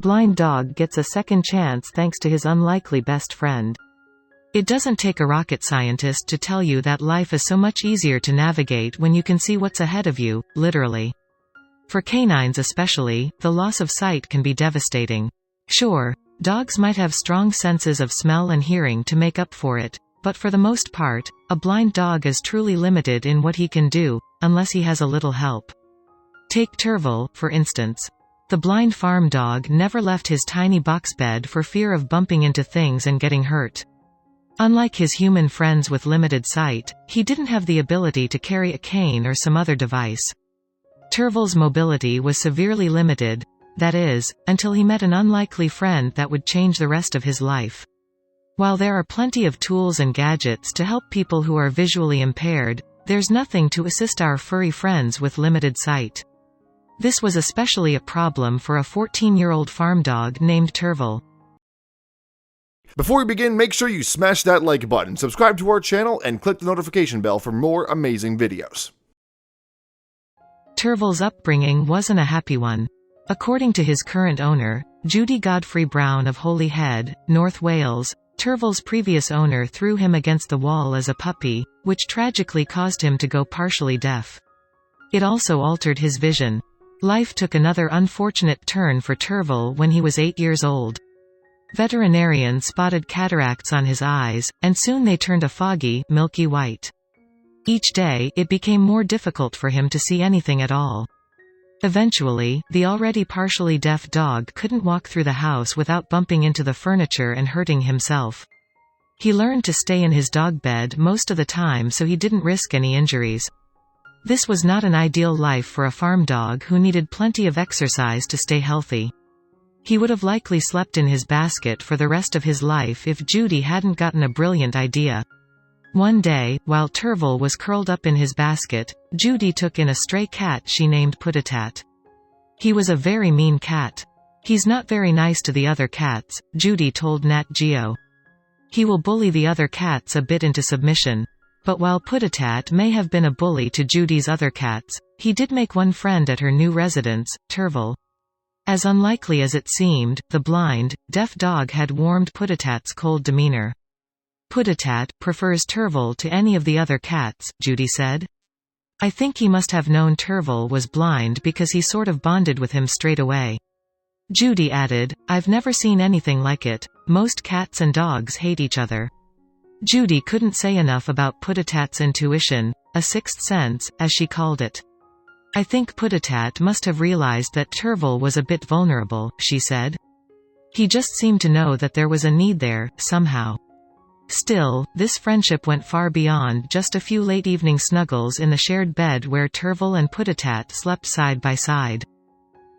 Blind dog gets a second chance thanks to his unlikely best friend. It doesn't take a rocket scientist to tell you that life is so much easier to navigate when you can see what's ahead of you, literally. For canines especially, the loss of sight can be devastating. Sure, dogs might have strong senses of smell and hearing to make up for it, but for the most part, a blind dog is truly limited in what he can do, unless he has a little help. Take Terfel, for instance. The blind farm dog never left his tiny box bed for fear of bumping into things and getting hurt. Unlike his human friends with limited sight, he didn't have the ability to carry a cane or some other device. Terfel's mobility was severely limited, that is, until he met an unlikely friend that would change the rest of his life. While there are plenty of tools and gadgets to help people who are visually impaired, there's nothing to assist our furry friends with limited sight. This was especially a problem for a 14-year-old farm dog named Terfel. Before we begin, make sure you smash that like button, subscribe to our channel, and click the notification bell for more amazing videos. Terfel's upbringing wasn't a happy one. According to his current owner, Judy Godfrey Brown of Holyhead, North Wales, Terfel's previous owner threw him against the wall as a puppy, which tragically caused him to go partially deaf. It also altered his vision. Life took another unfortunate turn for Terfel when he was 8 years old. Veterinarians spotted cataracts on his eyes, and soon they turned a foggy, milky white. Each day, it became more difficult for him to see anything at all. Eventually, the already partially deaf dog couldn't walk through the house without bumping into the furniture and hurting himself. He learned to stay in his dog bed most of the time so he didn't risk any injuries. This was not an ideal life for a farm dog who needed plenty of exercise to stay healthy. He would have likely slept in his basket for the rest of his life if Judy hadn't gotten a brilliant idea. One day, while Terfel was curled up in his basket, Judy took in a stray cat she named Put-a-tat. He was a very mean cat. He's not very nice to the other cats, Judy told Nat Geo. He will bully the other cats a bit into submission. But while Put-a-tat may have been a bully to Judy's other cats, he did make one friend at her new residence, Terfel. As unlikely as it seemed, the blind, deaf dog had warmed Put-a-tat's cold demeanor. Put-a-tat prefers Terfel to any of the other cats, Judy said. I think he must have known Terfel was blind because he sort of bonded with him straight away. Judy added, I've never seen anything like it. Most cats and dogs hate each other. Judy couldn't say enough about Put-a-tat's intuition, a sixth sense, as she called it. I think Put-a-tat must have realized that Terfel was a bit vulnerable, she said. He just seemed to know that there was a need there, somehow. Still, this friendship went far beyond just a few late evening snuggles in the shared bed where Terfel and Put-a-tat slept side by side.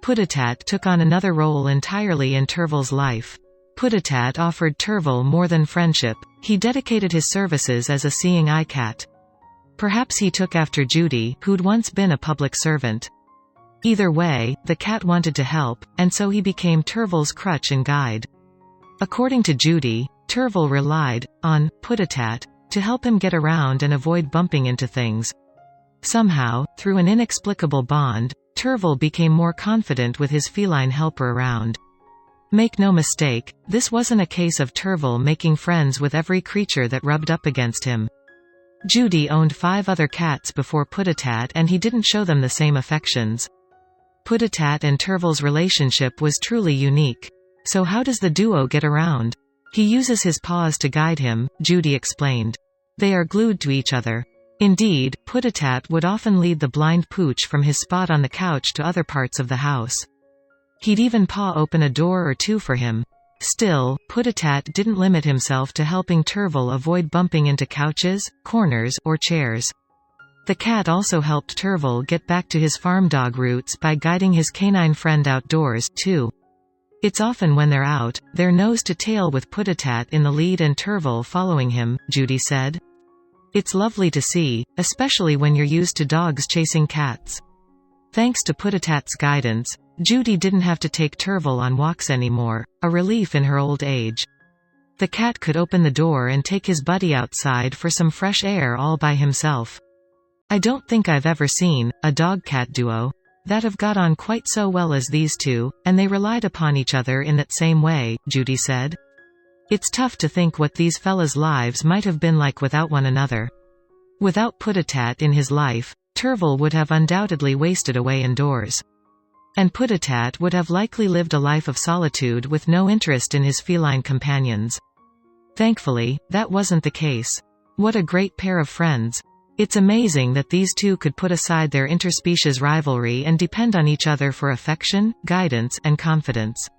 Put-a-tat took on another role entirely in Terfel's life. Put-a-tat offered Terfel more than friendship, he dedicated his services as a seeing eye cat. Perhaps he took after Judy, who'd once been a public servant. Either way, the cat wanted to help, and so he became Terfel's crutch and guide. According to Judy, Terfel relied on Put-a-tat to help him get around and avoid bumping into things. Somehow, through an inexplicable bond, Terfel became more confident with his feline helper around. Make no mistake, this wasn't a case of Terfel making friends with every creature that rubbed up against him. Judy owned 5 other cats before Put-a-tat and he didn't show them the same affections. Put-a-tat and Terfel's relationship was truly unique. So how does the duo get around? He uses his paws to guide him, Judy explained. They are glued to each other. Indeed, Put-a-tat would often lead the blind pooch from his spot on the couch to other parts of the house. He'd even paw open a door or two for him. Still, Put-a-tat didn't limit himself to helping Terfel avoid bumping into couches, corners, or chairs. The cat also helped Terfel get back to his farm dog roots by guiding his canine friend outdoors, too. It's often when they're out, they're nose to tail with Put-a-tat in the lead and Terfel following him, Judy said. It's lovely to see, especially when you're used to dogs chasing cats. Thanks to Put-a-tat's guidance, Judy didn't have to take Terfel on walks anymore, a relief in her old age. The cat could open the door and take his buddy outside for some fresh air all by himself. I don't think I've ever seen a dog-cat duo that have got on quite so well as these two, and they relied upon each other in that same way," Judy said. "It's tough to think what these fellas' lives might have been like without one another. Without Puttatat in his life, Terfel would have undoubtedly wasted away indoors. And Puttatat would have likely lived a life of solitude with no interest in his feline companions. Thankfully, that wasn't the case. What a great pair of friends. It's amazing that these two could put aside their interspecies rivalry and depend on each other for affection, guidance, and confidence."